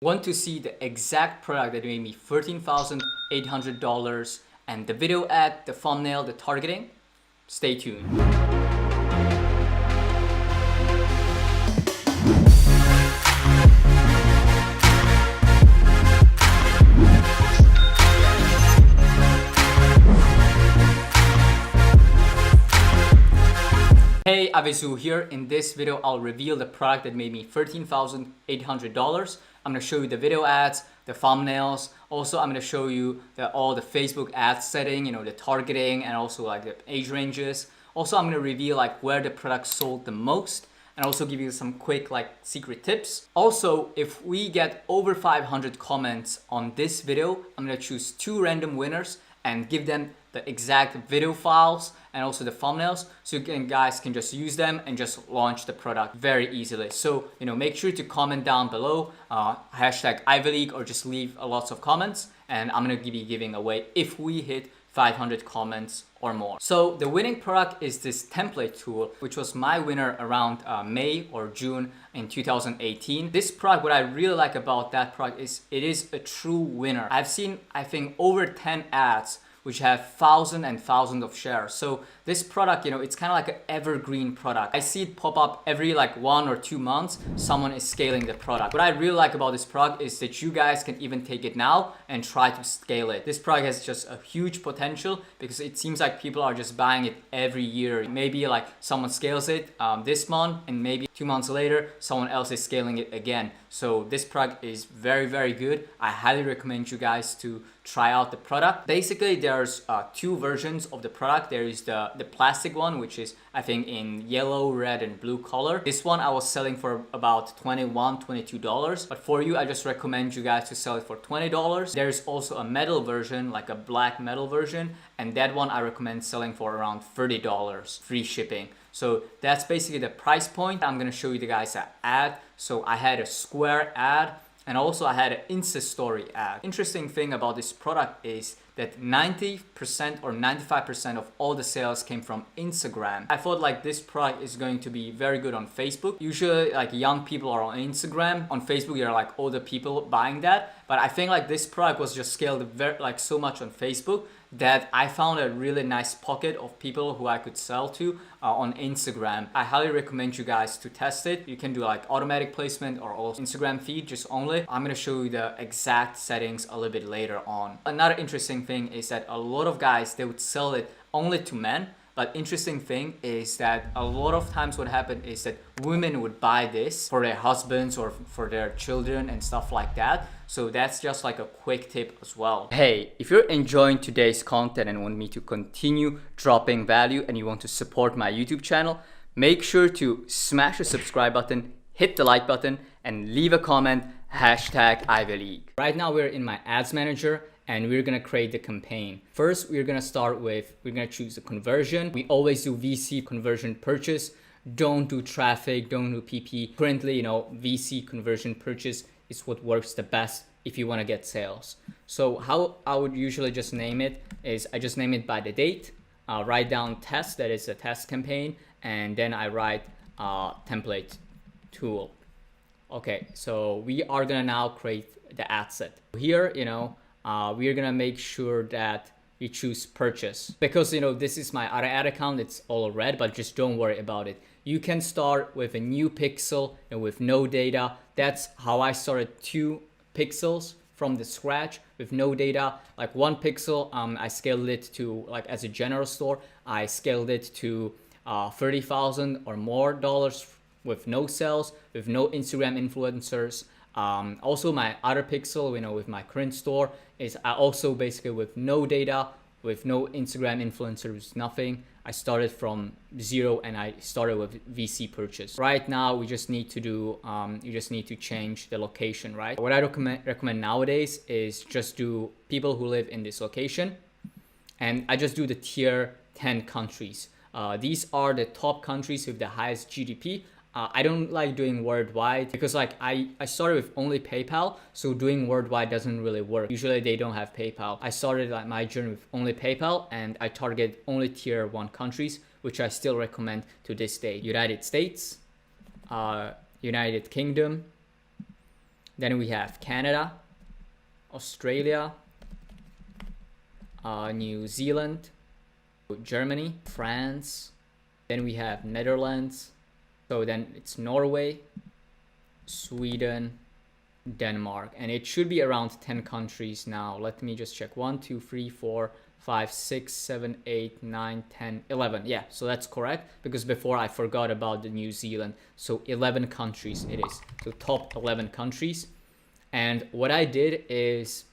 Want to see the exact product that made me $13,800 and the video ad, the thumbnail, the targeting? Stay tuned. Hey, Avizu here. In this video, I'll reveal the product that made me $13,800. I'm gonna show you the video ads, the thumbnails. Also, I'm gonna show you all the Facebook ad setting, the targeting, and also like the age ranges. Also, I'm gonna reveal like where the product sold the most, and also give you some quick like secret tips. Also, if we get over 500 comments on this video, I'm gonna choose 2 random winners and give them the exact video files and also the thumbnails, so you guys can just use them and just launch the product very easily. So make sure to comment down below hashtag Ivy League, or just leave lots of comments, and I'm gonna be giving away if we hit 500 comments or more. So the winning product is this template tool, which was my winner around May or June in 2018. This product, what I really like about that product is it is a true winner. I've seen, I think, over 10 ads which have thousands and thousands of shares. So this product, it's kind of like an evergreen product. I see it pop up every like 1 or 2 months, someone is scaling the product. What I really like about this product is that you guys can even take it now and try to scale it. This product has just a huge potential because it seems like people are just buying it every year. Maybe like someone scales it this month, and maybe 2 months later, someone else is scaling it again. So this product is very, very good. I highly recommend you guys to try out the product. Basically, there's 2 versions of the product. There is the plastic one, which is I think in yellow, red, and blue color. This one I was selling for about $21, $22. But for you, I just recommend you guys to sell it for $20. There's also a metal version, like a black metal version, and that one I recommend selling for around $30, free shipping. So that's basically the price point. I'm gonna show you the guys an ad. So I had a Square ad, and also I had an Insta story ad. Interesting thing about this product is that 90% or 95% of all the sales came from Instagram. I thought like this product is going to be very good on Facebook. Usually like young people are on Instagram. On Facebook, you're like older people buying that. But I think like this product was just scaled very like so much on Facebook that I found a really nice pocket of people who I could sell to on Instagram. I highly recommend you guys to test it. You can do like automatic placement or also Instagram feed just only. I'm gonna show you the exact settings a little bit later on. Another interesting thing is that a lot of guys, they would sell it only to men. But interesting thing is that a lot of times what happened is that women would buy this for their husbands or for their children and stuff like that. So that's just like a quick tip as well. Hey, if you're enjoying today's content and want me to continue dropping value and you want to support my YouTube channel, make sure to smash the subscribe button, hit the like button, and leave a comment, hashtag Ivy League. Right now we're in my ads manager, and we're gonna create the campaign. First, we're gonna choose the conversion. We always do VC, conversion purchase. Don't do traffic, don't do PP. Currently, VC, conversion purchase is what works the best if you wanna get sales. So how I would usually just name it is I just name it by the date, write down test, that is a test campaign, and then I write template tool. Okay, so we are gonna now create the ad set. Here, we are gonna make sure that we choose purchase because this is my other ad account. It's all red, but just don't worry about it. You can start with a new pixel and with no data. That's how I started 2 pixels from the scratch with no data. Like 1 pixel, I scaled it to like as a general store. I scaled it to 30,000 or more dollars with no sales, with no Instagram influencers. Also my other pixel, with my current store is also basically with no data, with no Instagram influencers, nothing. I started from 0 and I started with VC purchase. Right now, we just need to do, you just need to change the location, right? What I recommend nowadays is just do people who live in this location. And I just do the tier 10 countries. These are the top countries with the highest GDP. I don't like doing worldwide because like I started with only PayPal, so doing worldwide doesn't really work. Usually they don't have PayPal. I started like my journey with only PayPal, and I target only tier 1 countries, which I still recommend to this day. United States, United Kingdom, Then we have Canada, Australia, New Zealand, Germany, France. Then we have Netherlands. So then it's Norway, Sweden, Denmark, and it should be around 10 countries now. Let me just check. 1, 2, 3, 4, 5, 6, 7, 8, 9, 10, 11. Yeah, so that's correct, because before I forgot about the New Zealand. So 11 countries it is. So top 11 countries. And what I did is,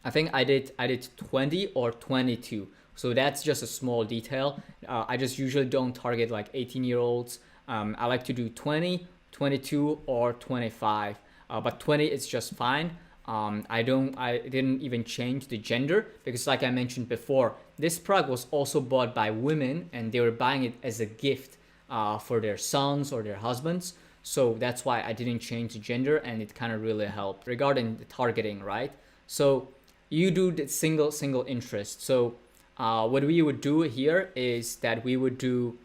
I think I did 20 or 22. So that's just a small detail. I just usually don't target like 18-year-olds. I like to do 20, 22, or 25. But 20 is just fine. I didn't even change the gender, because like I mentioned before, this product was also bought by women and they were buying it as a gift for their sons or their husbands. So that's why I didn't change the gender, and it kind of really helped. Regarding the targeting, right? So you do the single interest. So what we would do here is that we would do,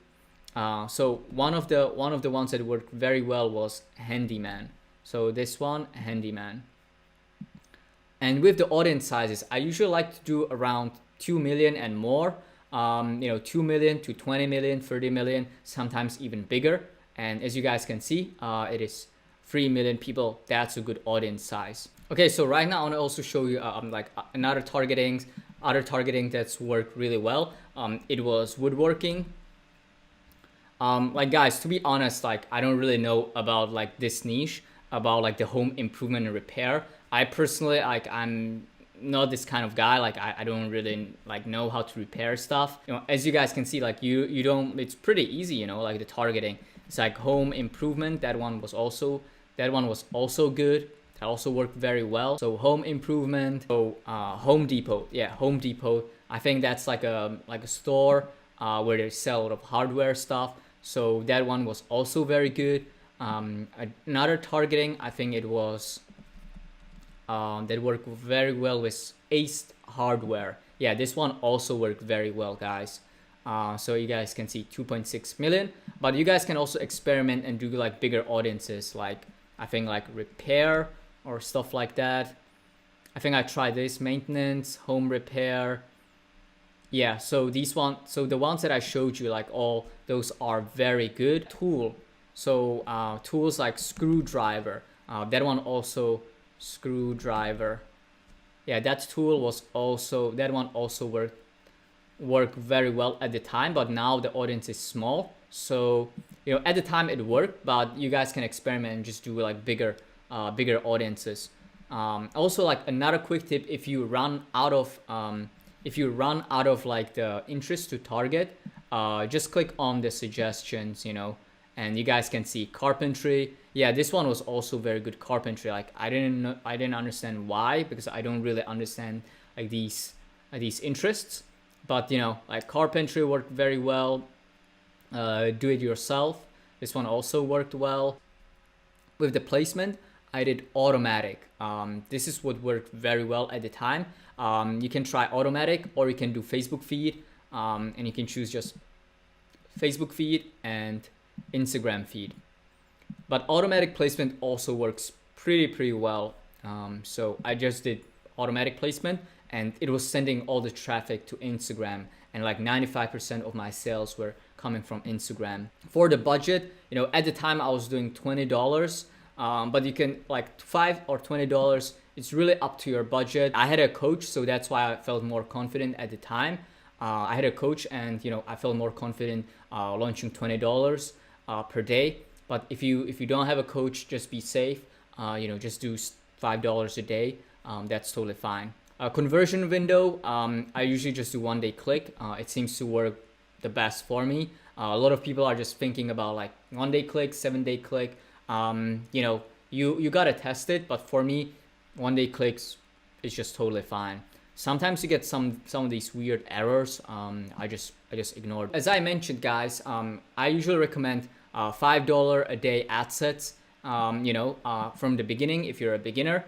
so one of the ones that worked very well was handyman. So this one, handyman. And with the audience sizes, I usually like to do around 2 million and more. 2 million to 20 million, 30 million, sometimes even bigger. And as you guys can see, it is 3 million people. That's a good audience size. Okay, so right now I want to also show you like other targeting that's worked really well. It was woodworking. Like guys, to be honest, like I don't really know about like this niche, about like the home improvement and repair. I personally, like, I'm not this kind of guy. Like I don't really like know how to repair stuff. As you guys can see, like you don't, it's pretty easy, like the targeting. It's like home improvement. That one was also good. That also worked very well. So home improvement. So Home Depot. Yeah, Home Depot. I think that's like a store where they sell a lot of hardware stuff. So that one was also very good. Another targeting, I think it was that worked very well with Ace Hardware. Yeah, this one also worked very well, guys. So you guys can see 2.6 million, but you guys can also experiment and do like bigger audiences, like I think like repair or stuff like that. I think I tried this, maintenance, home repair. Yeah, so the ones that I showed you, like all those are very good. Tool, so tools like screwdriver, that one also, screwdriver. Yeah, that one also worked very well at the time, but now the audience is small. So at the time it worked, but you guys can experiment and just do like bigger audiences. Also, like another quick tip, if you run out of like the interest to target, just click on the suggestions, and you guys can see carpentry. Yeah, this one was also very good, carpentry. Like I didn't understand why, because I don't really understand like these interests. But like carpentry worked very well. Do it yourself. This one also worked well. With the placement, I did automatic. This is what worked very well at the time. You can try automatic, or you can do Facebook feed, and you can choose just Facebook feed and Instagram feed. But automatic placement also works pretty well. So I just did automatic placement, and it was sending all the traffic to Instagram, and like 95% of my sales were coming from Instagram. For the budget, at the time I was doing $20, but you can like $5 or $20. It's really up to your budget. I had a coach, so that's why I felt more confident at the time. I had a coach, and I felt more confident launching $20 per day. But if you don't have a coach, just be safe. Just do $5 a day. That's totally fine. Conversion window, I usually just do 1 day click. It seems to work the best for me. A lot of people are just thinking about like 1 day click, 7 day click. You gotta test it, but for me, 1 day clicks is just totally fine. Sometimes you get some of these weird errors. I just ignored. As I mentioned, guys, I usually recommend $5 a day ad sets. from the beginning, if you're a beginner,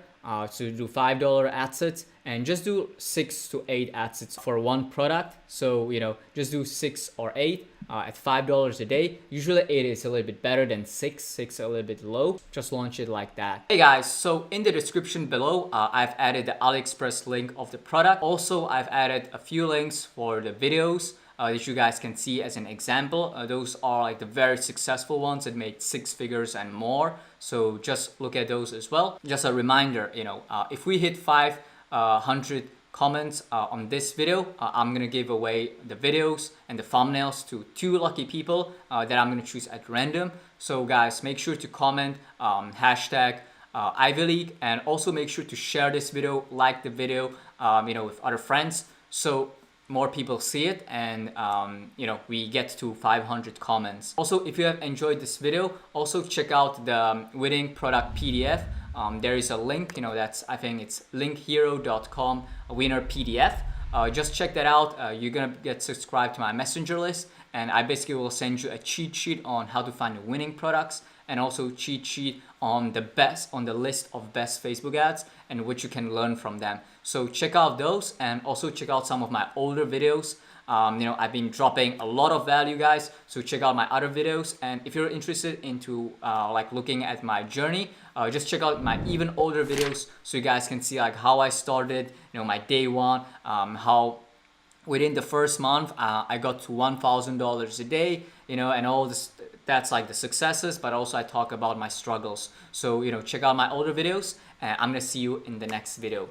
to do $5 ad sets, and just do 6 to 8 ad sets for one product. So just do 6 or 8 at $5 a day. Usually 8 is a little bit better than 6 a little bit low. Just launch it like that. Hey guys, so in the description below, I've added the AliExpress link of the product. Also, I've added a few links for the videos that you guys can see as an example. Those are like the very successful ones that made 6 figures and more. So just look at those as well. Just a reminder, if we hit 500 comments on this video, I'm gonna give away the videos and the thumbnails to 2 lucky people that I'm gonna choose at random. So guys, make sure to comment hashtag Ivy League, and also make sure to share this video, like the video, with other friends, so more people see it, and we get to 500 comments. Also, if you have enjoyed this video, also check out the winning product PDF. There is a link, I think it's linkhero.com winner PDF. Just check that out. You're gonna get subscribed to my messenger list, and I basically will send you a cheat sheet on how to find winning products, and also cheat sheet on the list of best Facebook ads and what you can learn from them. So check out those, and also check out some of my older videos. I've been dropping a lot of value, guys, so check out my other videos. And if you're interested into looking at my journey, just check out my even older videos, so you guys can see like how I started, my day one, how within the first month I got to $1,000 a day, and all this. That's like the successes, but also I talk about my struggles. So check out my older videos, and I'm gonna see you in the next video.